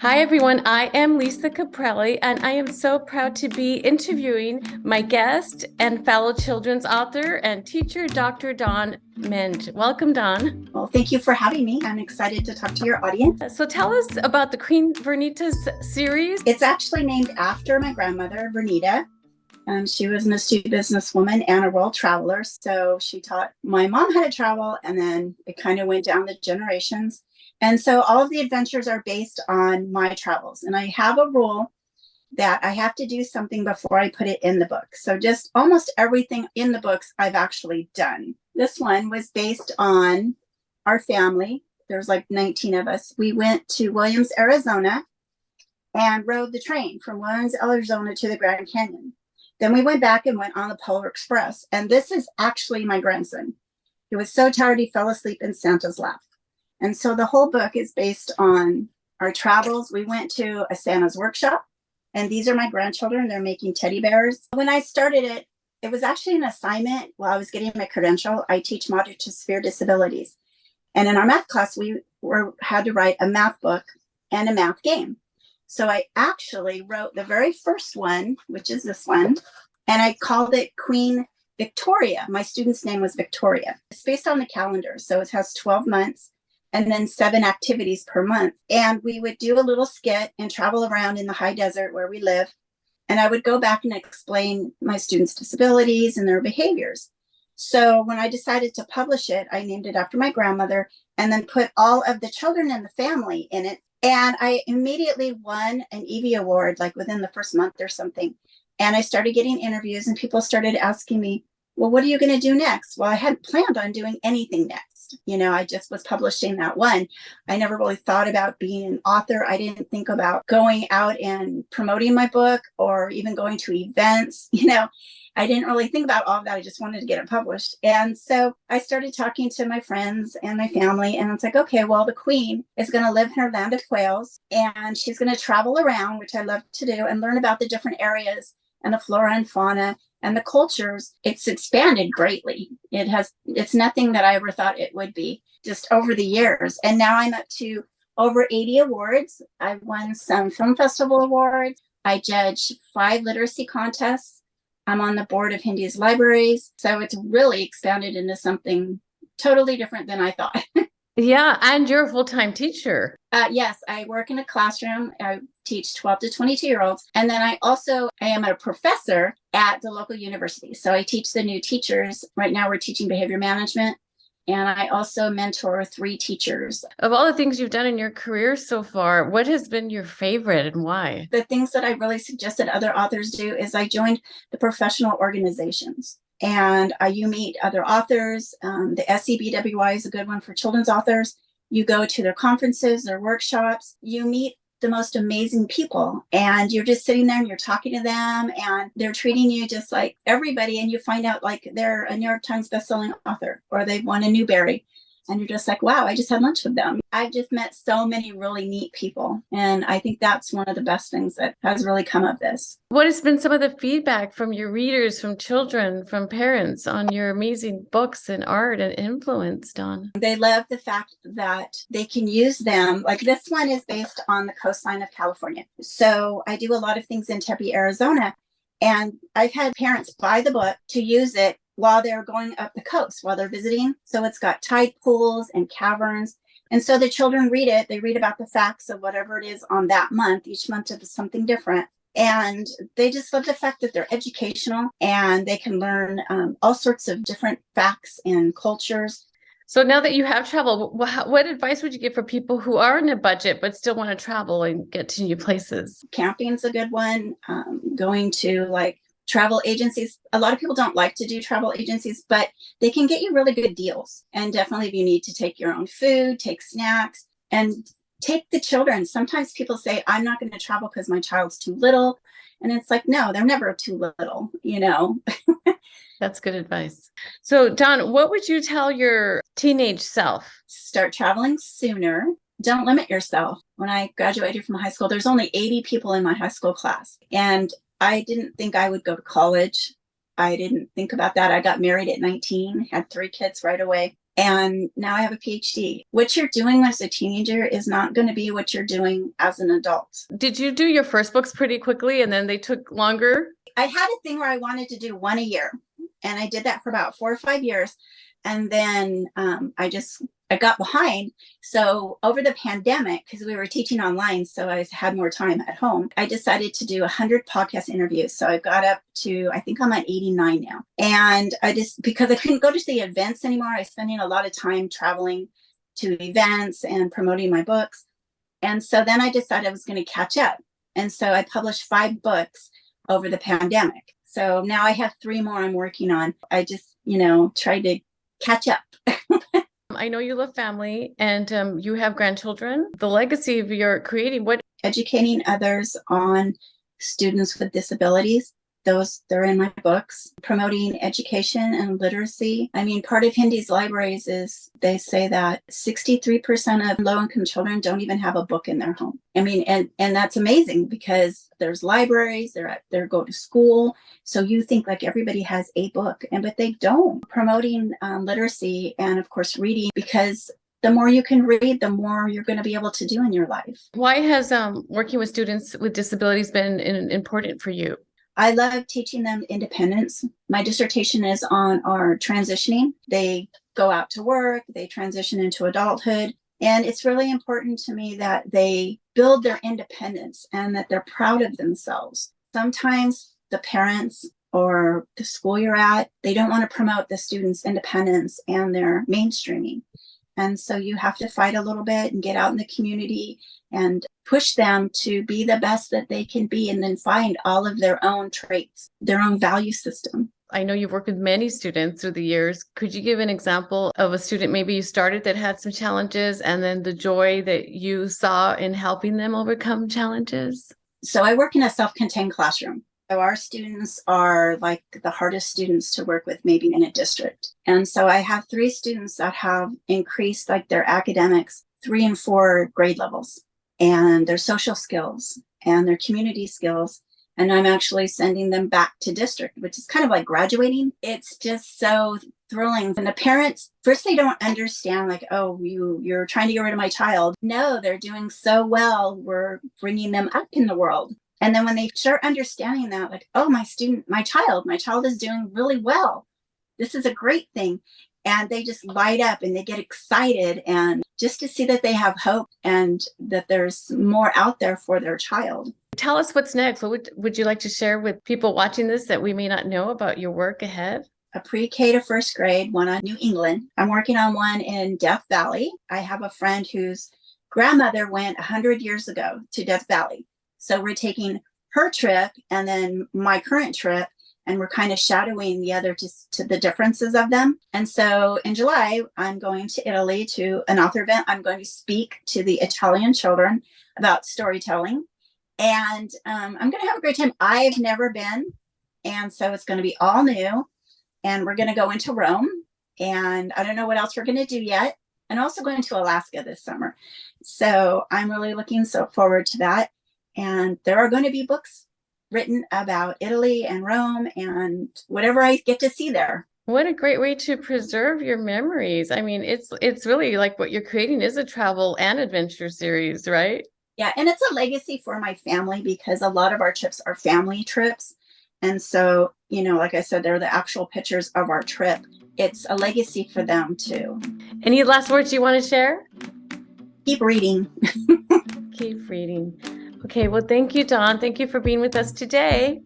Hi, everyone. I am Lisa Caprelli, and I am so proud to be interviewing my guest and fellow children's author and teacher, Dr. Dawn Menge. Welcome, Dawn. Well, thank you for having me. I'm excited to talk to your audience. So tell us about the Queen Vernita series. It's actually named after my grandmother, Vernita. She was an astute businesswoman and a world traveler. So she taught my mom how to travel, and then it kind of went down the generations. And so all of the adventures are based on my travels. And I have a rule that I have to do something before I put it in the book. So just almost everything in the books I've actually done. This one was based on our family. There's like 19 of us. We went to Williams, Arizona, and rode the train from Williams, Arizona to the Grand Canyon. Then we went back and went on the Polar Express. And this is actually my grandson. He was so tired he fell asleep in Santa's lap. And so the whole book is based on our travels. We went to a Santa's workshop, and these are my grandchildren. They're making teddy bears. When I started it, it was actually an assignment while I was getting my credential. I teach moderate to severe disabilities. And in our math class, we had to write a math book and a math game. So I actually wrote the very first one, which is this one, and I called it Queen Victoria. My student's name was Victoria. It's based on the calendar. So it has 12 months and then 7 activities per month. And we would do a little skit and travel around in the high desert where we live. And I would go back and explain my students' disabilities and their behaviors. So when I decided to publish it, I named it after my grandmother and then put all of the children in the family in it. And I immediately won an Evie Award, like within the first month or something. And I started getting interviews, and people started asking me, well, what are you going to do next? Well, I hadn't planned on doing anything next. I just was publishing that one. I never really thought about being an author. I didn't think about going out and promoting my book or even going to events. I didn't really think about all of that. I just wanted to get it published. And so I started talking to my friends and my family, and it's like, okay, well, the Queen is going to live in her land of quails, and she's going to travel around, which I love to do, and learn about the different areas and the flora and fauna and the cultures. It's expanded greatly. It's nothing that I ever thought it would be just over the years. And now I'm up to over 80 awards. I've won some film festival awards. I judge 5 literacy contests. I'm on the board of Hindi's libraries. So it's really expanded into something totally different than I thought. Yeah, and you're a full-time teacher. Yes, I work in a classroom. I teach 12 to 22-year-olds. And then I am a professor at the local university. So I teach the new teachers. Right now we're teaching behavior management. And I also mentor 3 teachers. Of all the things you've done in your career so far, what has been your favorite and why? The things that I really suggested other authors do is I joined the professional organizations. And you meet other authors. The SCBWI is a good one for children's authors. You go to their conferences, their workshops. You meet the most amazing people, and you're just sitting there and you're talking to them, and they're treating you just like everybody. And you find out like they're a New York Times bestselling author, or they've won a Newbery. And you're just like, wow, I just had lunch with them. I've just met so many really neat people. And I think that's one of the best things that has really come of this. What has been some of the feedback from your readers, from children, from parents on your amazing books and art and influence, Dawn? They love the fact that they can use them. Like this one is based on the coastline of California. So I do a lot of things in Tempe, Arizona. And I've had parents buy the book to use it while they're going up the coast, while they're visiting. So it's got tide pools and caverns. And so the children read it. They read about the facts of whatever it is on that month. Each month is something different. And they just love the fact that they're educational and they can learn all sorts of different facts and cultures. So now that you have traveled, what advice would you give for people who are in a budget but still want to travel and get to new places? Camping's a good one. Going to like travel agencies. A lot of people don't like to do travel agencies, but they can get you really good deals. And definitely if you need to take your own food, take snacks, and take the children. Sometimes people say, I'm not going to travel because my child's too little. And it's like, no, they're never too little, That's good advice. So, Dawn, what would you tell your teenage self? Start traveling sooner. Don't limit yourself. When I graduated from high school, there's only 80 people in my high school class. And I didn't think I would go to college. I didn't think about that. I got married at 19, had 3 kids right away. And now I have a PhD. What you're doing as a teenager is not going to be what you're doing as an adult. Did you do your first books pretty quickly and then they took longer? I had a thing where I wanted to do one a year, and I did that for about 4 or 5 years. And then I got behind. So over the pandemic, because we were teaching online, so I had more time at home, I decided to do 100 podcast interviews. So I got up to, I think I'm at 89 now. And because I couldn't go to the events anymore, I was spending a lot of time traveling to events and promoting my books. And so then I decided I was going to catch up. And so I published 5 books over the pandemic. So now I have 3 more I'm working on. I just, try to catch up. I know you love family and you have grandchildren. The legacy of your creating, what? Educating others on students with disabilities. They're in my books. Promoting education and literacy. I mean, part of Hindi's libraries is they say that 63% of low-income children don't even have a book in their home. I mean, and that's amazing because there's libraries, they go to school. So you think like everybody has a book, but they don't. Promoting literacy and of course reading, because the more you can read, the more you're going to be able to do in your life. Why has working with students with disabilities been important for you? I love teaching them independence. My dissertation is on our transitioning. They go out to work, they transition into adulthood. And it's really important to me that they build their independence and that they're proud of themselves. Sometimes the parents or the school you're at, they don't want to promote the students' independence and their mainstreaming. And so you have to fight a little bit and get out in the community and push them to be the best that they can be, and then find all of their own traits, their own value system. I know you've worked with many students through the years. Could you give an example of a student maybe you started that had some challenges and then the joy that you saw in helping them overcome challenges? So I work in a self-contained classroom. So our students are like the hardest students to work with maybe in a district. And so I have 3 students that have increased like their academics 3 and 4 grade levels, and their social skills and their community skills. And I'm actually sending them back to district, which is kind of like graduating. It's just so thrilling. And the parents, first, they don't understand like, oh, you're trying to get rid of my child. No, they're doing so well. We're bringing them up in the world. And then when they start understanding that, like, oh, my child is doing really well. This is a great thing. And they just light up and they get excited, and just to see that they have hope and that there's more out there for their child. Tell us what's next. What would you like to share with people watching this that we may not know about your work ahead? A pre-K to first grade, one on New England. I'm working on one in Death Valley. I have a friend whose grandmother went 100 years ago to Death Valley. So we're taking her trip and then my current trip, and we're kind of shadowing the other to the differences of them. And so in July, I'm going to Italy to an author event. I'm going to speak to the Italian children about storytelling. And I'm going to have a great time. I've never been. And so it's going to be all new. And we're going to go into Rome. And I don't know what else we're going to do yet. And also going to Alaska this summer. So I'm really looking forward to that. And there are going to be books written about Italy and Rome and whatever I get to see there. What a great way to preserve your memories. I mean, it's really like what you're creating is a travel and adventure series, right? Yeah, and it's a legacy for my family because a lot of our trips are family trips. And so, like I said, they're the actual pictures of our trip. It's a legacy for them too. Any last words you want to share? Keep reading. Keep reading. Okay, well, thank you, Dawn. Thank you for being with us today.